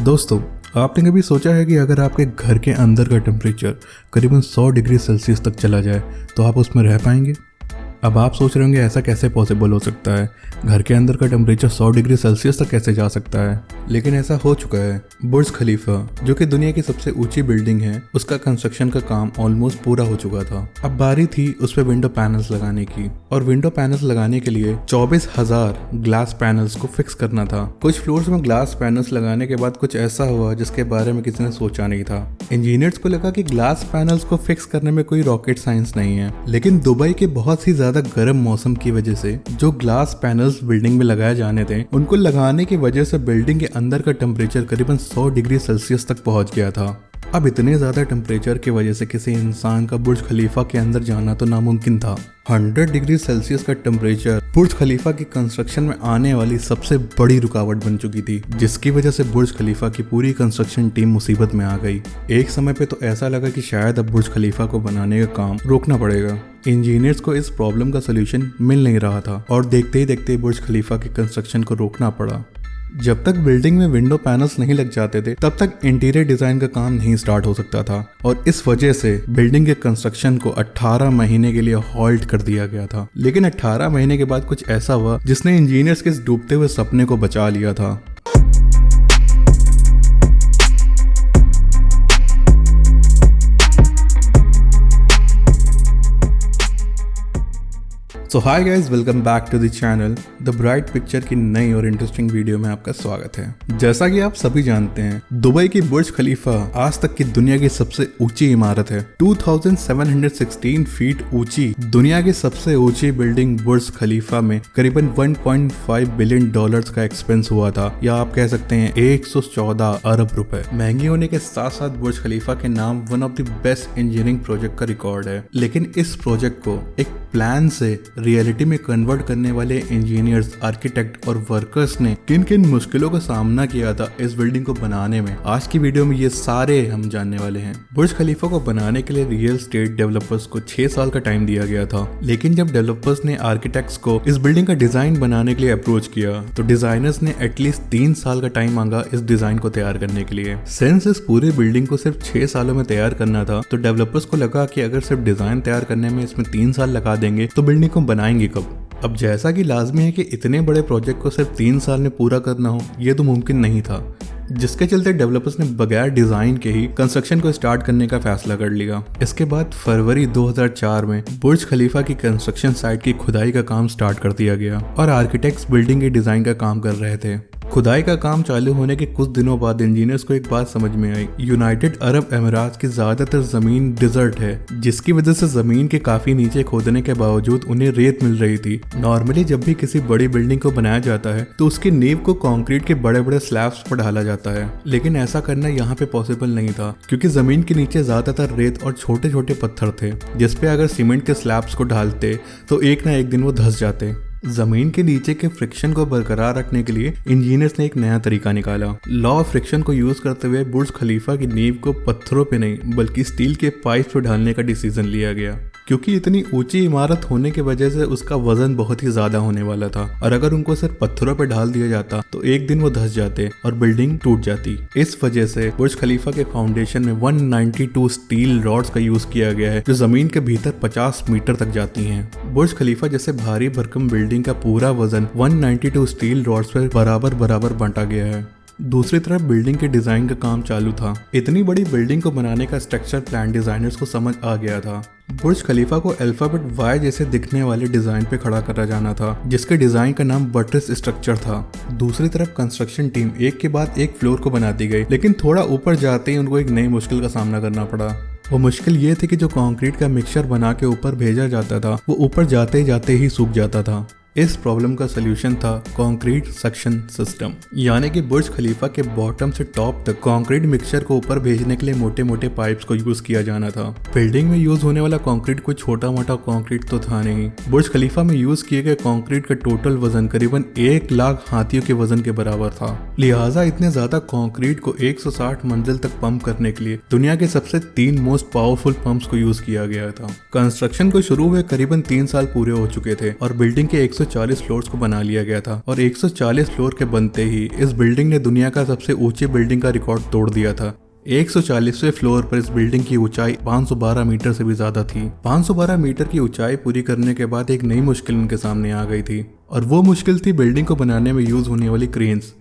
दोस्तों, आपने कभी सोचा है कि अगर आपके घर के अंदर का टेम्परेचर करीबन 100 डिग्री सेल्सियस तक चला जाए तो आप उसमें रह पाएंगे? अब आप सोच रहे होंगे ऐसा कैसे पॉसिबल हो सकता है, घर के अंदर का टेम्परेचर 100 डिग्री सेल्सियस तक कैसे जा सकता है। लेकिन ऐसा हो चुका है। बुर्ज खलीफा जो कि दुनिया की सबसे ऊंची बिल्डिंग है, उसका कंस्ट्रक्शन का काम ऑलमोस्ट पूरा हो चुका था। अब बारी थी उस पर विंडो पैनल्स लगाने की, और विंडो पैनल्स लगाने के लिए 24,000 ग्लास पैनल्स को फिक्स करना था। कुछ फ्लोर्स में ग्लास पैनल्स लगाने के बाद कुछ ऐसा हुआ जिसके बारे में किसी ने सोचा नहीं था। इंजीनियर्स को लगा कि ग्लास पैनल्स को फिक्स करने में कोई रॉकेट साइंस नहीं है, लेकिन दुबई के बहुत ही ज्यादा गर्म मौसम की वजह से जो ग्लास पैनल्स बिल्डिंग में लगाए जाने थे, उनको लगाने की वजह से बिल्डिंग के अंदर का टेम्परेचर करीबन 100 डिग्री सेल्सियस तक पहुंच गया था। अब इतने ज्यादा टेम्परेचर की वजह से किसी इंसान का बुर्ज खलीफा के अंदर जाना तो नामुमकिन था। 100 डिग्री सेल्सियस का टेम्परेचर बुर्ज खलीफा की कंस्ट्रक्शन में आने वाली सबसे बड़ी रुकावट बन चुकी थी, जिसकी वजह से बुर्ज खलीफा की पूरी कंस्ट्रक्शन टीम मुसीबत में आ गई। एक समय पे तो ऐसा लगा कि शायद अब बुर्ज खलीफा को बनाने का काम रोकना पड़ेगा। इंजीनियर्स को इस प्रॉब्लम का सोल्यूशन मिल नहीं रहा था और देखते ही देखते बुर्ज खलीफा की कंस्ट्रक्शन को रोकना पड़ा। जब तक बिल्डिंग में विंडो पैनल्स नहीं लग जाते थे, तब तक इंटीरियर डिजाइन का काम नहीं स्टार्ट हो सकता था, और इस वजह से बिल्डिंग के कंस्ट्रक्शन को 18 महीने के लिए हॉल्ट कर दिया गया था। लेकिन 18 महीने के बाद कुछ ऐसा हुआ जिसने इंजीनियर्स के इस डूबते हुए सपने को बचा लिया था। So hi guys, welcome back to the channel. The bright picture की नई और इंटरेस्टिंग वीडियो में आपका स्वागत है। जैसा कि आप सभी जानते हैं, दुबई की बुर्ज खलीफा आज तक की दुनिया की सबसे ऊंची इमारत है। 2716 फीट ऊंची दुनिया की सबसे ऊंची बिल्डिंग बुर्ज खलीफा में करीबन 1.5 बिलियन डॉलर्स का एक्सपेंस हुआ था, या आप कह सकते हैं 114 अरब रुपए। महंगी होने के साथ साथ बुर्ज खलीफा के नाम one of the best engineering project का रिकॉर्ड है। लेकिन इस प्रोजेक्ट को एक प्लान से रियलिटी में कन्वर्ट करने वाले इंजीनियर्स, आर्किटेक्ट और वर्कर्स ने किन किन मुश्किलों का सामना किया था इस बिल्डिंग को बनाने में, आज की वीडियो में ये सारे हम जानने वाले हैं। बुर्ज खलीफा को बनाने के लिए रियल एस्टेट डेवलपर्स को 6 साल का टाइम दिया गया था, लेकिन जब डेवलपर्स ने आर्किटेक्ट्स को इस बिल्डिंग का डिजाइन बनाने के लिए अप्रोच किया तो डिजाइनर्स ने एटलीस्ट 3 साल का टाइम मांगा इस डिजाइन को तैयार करने के लिए। सिंस इस पूरी बिल्डिंग को सिर्फ 6 सालों में तैयार करना था, तो डेवलपर्स को लगा कि अगर सिर्फ डिजाइन तैयार करने में इसमें 3 साल लगा देंगे तो बिल्डिंग को बनाएंगे कब। अब जैसा कि लाजमी है कि इतने बड़े प्रोजेक्ट को सिर्फ 3 साल में पूरा करना हो, ये तो मुमकिन नहीं था, जिसके चलते डेवलपर्स ने बगैर डिजाइन के ही कंस्ट्रक्शन को स्टार्ट करने का फैसला कर लिया। इसके बाद फरवरी 2004 में बुर्ज खलीफा की कंस्ट्रक्शन साइट की खुदाई का काम स्टार्ट कर दिया गया, और आर्किटेक्ट्स बिल्डिंग के डिजाइन का काम कर रहे थे। खुदाई का काम चालू होने के कुछ दिनों बाद इंजीनियर्स को एक बात समझ में आई। यूनाइटेड अरब अमीरात की ज्यादातर जमीन डिजर्ट है, जिसकी वजह से जमीन के काफी नीचे खोदने के बावजूद उन्हें रेत मिल रही थी। नॉर्मली जब भी किसी बड़ी बिल्डिंग को बनाया जाता है तो उसकी नींव को कंक्रीट के बड़े बड़े स्लैब्स पर ढाला जाता है, लेकिन ऐसा करना यहाँ पे पॉसिबल नहीं था, क्योंकि जमीन के नीचे ज्यादातर रेत और छोटे छोटे पत्थर थे, जिसपे अगर सीमेंट के स्लैब्स को ढालते तो एक ना एक दिन वो धंस जाते। जमीन के नीचे के फ्रिक्शन को बरकरार रखने के लिए इंजीनियर्स ने एक नया तरीका निकाला। लॉ ऑफ फ्रिक्शन को यूज करते हुए बुर्ज खलीफा की नींव को पत्थरों पे नहीं बल्कि स्टील के पाइप पे ढालने का डिसीजन लिया गया, क्योंकि इतनी ऊंची इमारत होने की वजह से उसका वजन बहुत ही ज्यादा होने वाला था, और अगर उनको सिर्फ पत्थरों पे ढाल दिया जाता तो एक दिन वो धंस जाते और बिल्डिंग टूट जाती। इस वजह से बुर्ज खलीफा के फाउंडेशन में 192 स्टील रॉड्स का यूज किया गया है, जो जमीन के भीतर 50 मीटर तक जाती हैं। बुर्ज खलीफा जैसे भारी भरकम बिल्डिंग का पूरा वजन 192 स्टील रॉड्स पर बराबर बराबर बांटा गया है। दूसरी तरफ बिल्डिंग के डिजाइन का काम चालू था। इतनी बड़ी बिल्डिंग को बनाने का स्ट्रक्चर प्लान डिजाइनर्स को समझ आ गया था। बुर्ज खलीफा को अल्फाबेट Y जैसे दिखने वाले डिजाइन पे खड़ा करा जाना था, जिसके डिजाइन का नाम बट्रेस स्ट्रक्चर था। दूसरी तरफ कंस्ट्रक्शन टीम एक के बाद एक फ्लोर को बनाती गई, लेकिन थोड़ा ऊपर जाते ही उनको एक नई मुश्किल का सामना करना पड़ा। वो मुश्किल ये थी कि जो कंक्रीट का मिक्सचर बना के ऊपर भेजा जाता था, वो ऊपर जाते ही सूख जाता था। इस प्रॉब्लम का सलूशन था कंक्रीट सक्शन सिस्टम, यानी कि बुर्ज खलीफा के बॉटम से टॉप तक कंक्रीट मिक्सचर को ऊपर भेजने के लिए मोटे मोटे पाइप्स को यूज किया जाना था। बिल्डिंग में यूज होने वाला कंक्रीट कोई छोटा मोटा कंक्रीट तो था नहीं। बुर्ज खलीफा में यूज किए गए कंक्रीट का टोटल वजन करीबन 1 लाख हाथियों के वजन के बराबर था। लिहाजा इतने ज्यादा कंक्रीट को 160 मंजिल तक पंप करने के लिए दुनिया के सबसे 3 मोस्ट पावरफुल पंप्स को यूज किया गया था। कंस्ट्रक्शन को शुरू हुए करीबन 3 साल पूरे हो चुके थे और बिल्डिंग के 140 फ्लोर्स को बना लिया गया था और 140 फ्लोर के बनते ही इस बिल्डिंग ने दुनिया का सबसे ऊंची बिल्डिंग का रिकॉर्ड तोड़ दिया था। 140वें फ्लोर पर इस बिल्डिंग की ऊंचाई 512 मीटर से भी ज्यादा थी। 512 मीटर की ऊंचाई पूरी करने के बाद एक नई मुश्किल उनके सामने आ गई थी और वो मुश्किल थी बिल्डिंग को बनाने में यूज होने वाली क्रेन्स।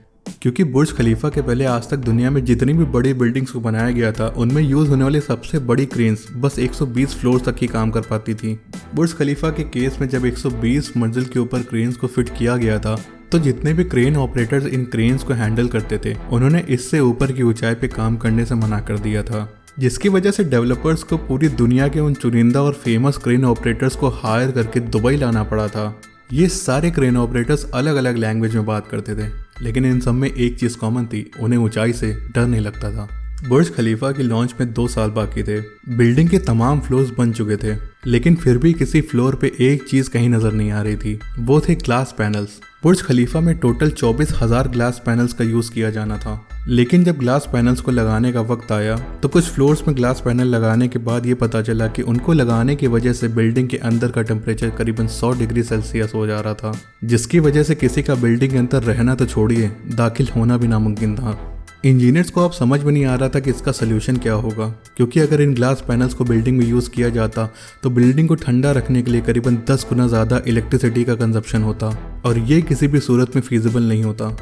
क्योंकि बुर्ज खलीफा के पहले आज तक दुनिया में जितनी भी बड़ी बिल्डिंग्स को बनाया गया था उनमें यूज होने वाली सबसे बड़ी क्रेन्स बस 120 फ्लोर तक ही काम कर पाती थी। बुर्ज खलीफा के केस में जब 120 मंजिल के ऊपर क्रेन्स को फिट किया गया था तो जितने भी क्रेन ऑपरेटर्स इन क्रेन्स को हैंडल करते थे उन्होंने इससे ऊपर की ऊंचाई पे काम करने से मना कर दिया था, जिसकी वजह से डेवलपर्स को पूरी दुनिया के उन चुनिंदा और फेमस क्रेन ऑपरेटर्स को हायर करके दुबई लाना पड़ा था। ये सारे क्रेन ऑपरेटर्स अलग अलग लैंग्वेज में बात करते थे, लेकिन इन सब में एक चीज कॉमन थी, उन्हें ऊंचाई से डर नहीं लगता था। बुर्ज खलीफा की लॉन्च में 2 साल बाकी थे। बिल्डिंग के तमाम फ्लोर्स बन चुके थे, लेकिन फिर भी किसी फ्लोर पे एक चीज कहीं नजर नहीं आ रही थी, वो थे ग्लास पैनल्स। बुर्ज खलीफा में टोटल 24,000 ग्लास पैनल्स का यूज किया जाना था, लेकिन जब ग्लास पैनल्स को लगाने का वक्त आया तो कुछ फ्लोर्स में ग्लास पैनल लगाने के बाद ये पता चला कि उनको लगाने की वजह से बिल्डिंग के अंदर का टेम्परेचर करीबन 100 डिग्री सेल्सियस हो जा रहा था, जिसकी वजह से किसी का बिल्डिंग के अंदर रहना तो छोड़िए, दाखिल होना भी नामुमकिन था। इंजीनियर्स को अब समझ में नहीं आ रहा था कि इसका सलूशन क्या होगा, क्योंकि अगर इन ग्लास पैनल्स को बिल्डिंग में यूज़ किया जाता तो बिल्डिंग को ठंडा रखने के लिए करीबन 10 गुना ज़्यादा इलेक्ट्रिसिटी का कंजप्शन होता और ये किसी भी सूरत में फीजिबल नहीं होता।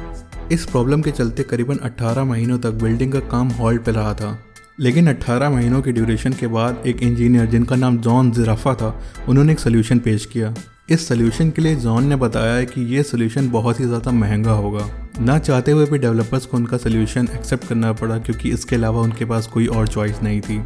इस प्रॉब्लम के चलते करीबन 18 महीनों तक बिल्डिंग का काम हॉल्ट पे रहा था, लेकिन 18 महीनों की ड्यूरेशन के बाद एक इंजीनियर जिनका नाम जॉन जिराफा था, उन्होंने एक सलूशन पेश किया। इस सलूशन के लिए जॉन ने बताया है कि ये सलूशन बहुत ही ज़्यादा महंगा होगा। ना चाहते हुए भी डेवलपर्स को उनका सलूशन एक्सेप्ट करना पड़ा, क्योंकि इसके अलावा उनके पास कोई और चॉइस नहीं थी।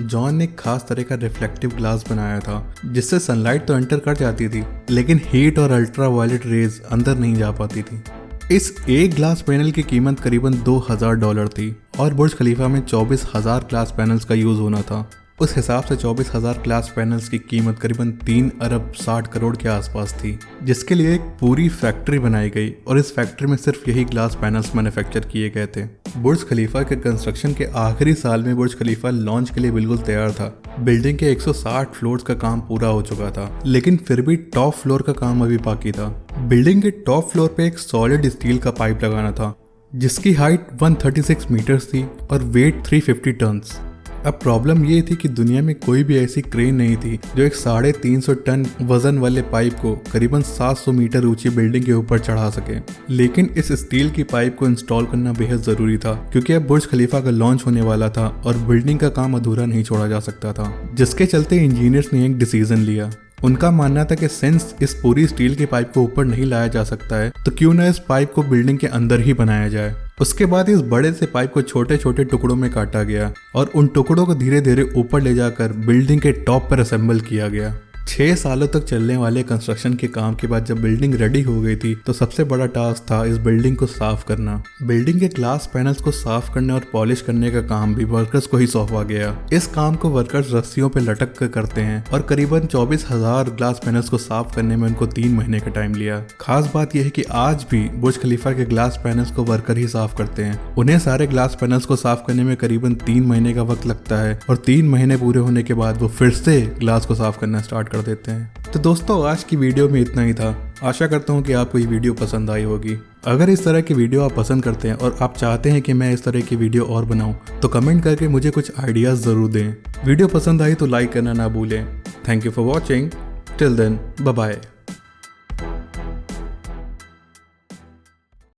जॉन ने एक खास तरह का रिफ्लेक्टिव ग्लास बनाया था जिससे सनलाइट तो एंटर कर जाती थी, लेकिन हीट और अल्ट्रा वायलेट रेज अंदर नहीं जा पाती थी। इस एक ग्लास पैनल की कीमत करीबन $2,000 थी और बुर्ज खलीफा में 24,000 ग्लास पैनल्स का यूज होना था। उस हिसाब से 24,000 ग्लास पैनल्स की कीमत करीबन 3 अरब 60 करोड़ के आसपास थी, जिसके लिए एक पूरी फैक्ट्री बनाई गई और इस फैक्ट्री में सिर्फ यही ग्लास पैनल्स मैन्युफैक्चर किए गए थे। बुर्ज खलीफा के कंस्ट्रक्शन के आखिरी साल में बुर्ज खलीफा लॉन्च के लिए बिल्कुल तैयार था। बिल्डिंग के 160 फ्लोर्स का काम पूरा हो चुका था, लेकिन फिर भी टॉप फ्लोर का काम अभी बाकी था। बिल्डिंग के टॉप फ्लोर पे एक सॉलिड स्टील का पाइप लगाना था जिसकी हाइट 136 मीटर्स थी और वेट 350 टन्स। अब प्रॉब्लम ये थी कि दुनिया में कोई भी ऐसी क्रेन नहीं थी जो एक 350 टन वजन वाले पाइप को करीबन 700 मीटर ऊंची बिल्डिंग के ऊपर चढ़ा सके। लेकिन इस स्टील की पाइप को इंस्टॉल करना बेहद जरूरी था, क्योंकि अब बुर्ज खलीफा का लॉन्च होने वाला था और बिल्डिंग का काम अधूरा नहीं छोड़ा जा सकता था, जिसके चलते इंजीनियर्स ने एक डिसीजन लिया। उनका मानना था कि सिंस इस पूरी स्टील के पाइप को ऊपर नहीं लाया जा सकता है तो क्यों ना इस पाइप को बिल्डिंग के अंदर ही बनाया जाए। उसके बाद इस बड़े से पाइप को छोटे छोटे टुकड़ों में काटा गया और उन टुकड़ों को धीरे धीरे ऊपर ले जाकर बिल्डिंग के टॉप पर असेंबल किया गया। 6 सालों तक चलने वाले कंस्ट्रक्शन के काम के बाद जब बिल्डिंग रेडी हो गई थी तो सबसे बड़ा टास्क था इस बिल्डिंग को साफ करना। बिल्डिंग के ग्लास पैनल्स को साफ करने और पॉलिश करने का काम भी वर्कर्स को ही सौंपा गया। इस काम को वर्कर्स रस्सियों पे लटक कर करते हैं और करीबन 24,000 ग्लास पैनल्स को साफ करने में उनको 3 महीने का टाइम लिया। खास बात यह है कि आज भी बुर्ज खलीफा के ग्लास पैनल्स को वर्कर ही साफ करते हैं। उन्हें सारे ग्लास पैनल्स को साफ करने में करीबन 3 महीने का वक्त लगता है और 3 महीने पूरे होने के बाद वो फिर से ग्लास को साफ करना स्टार्ट देते हैं। तो दोस्तों आज की वीडियो में इतना ही था। आशा करता हूँ कि आपको ये वीडियो पसंद आई होगी। अगर इस तरह की वीडियो आप पसंद करते हैं और आप चाहते हैं कि मैं इस तरह की वीडियो और बनाऊं तो कमेंट करके मुझे कुछ आइडियाज जरूर दें। वीडियो पसंद आई तो लाइक करना ना भूलें। Thank you for watching. Till then bye bye.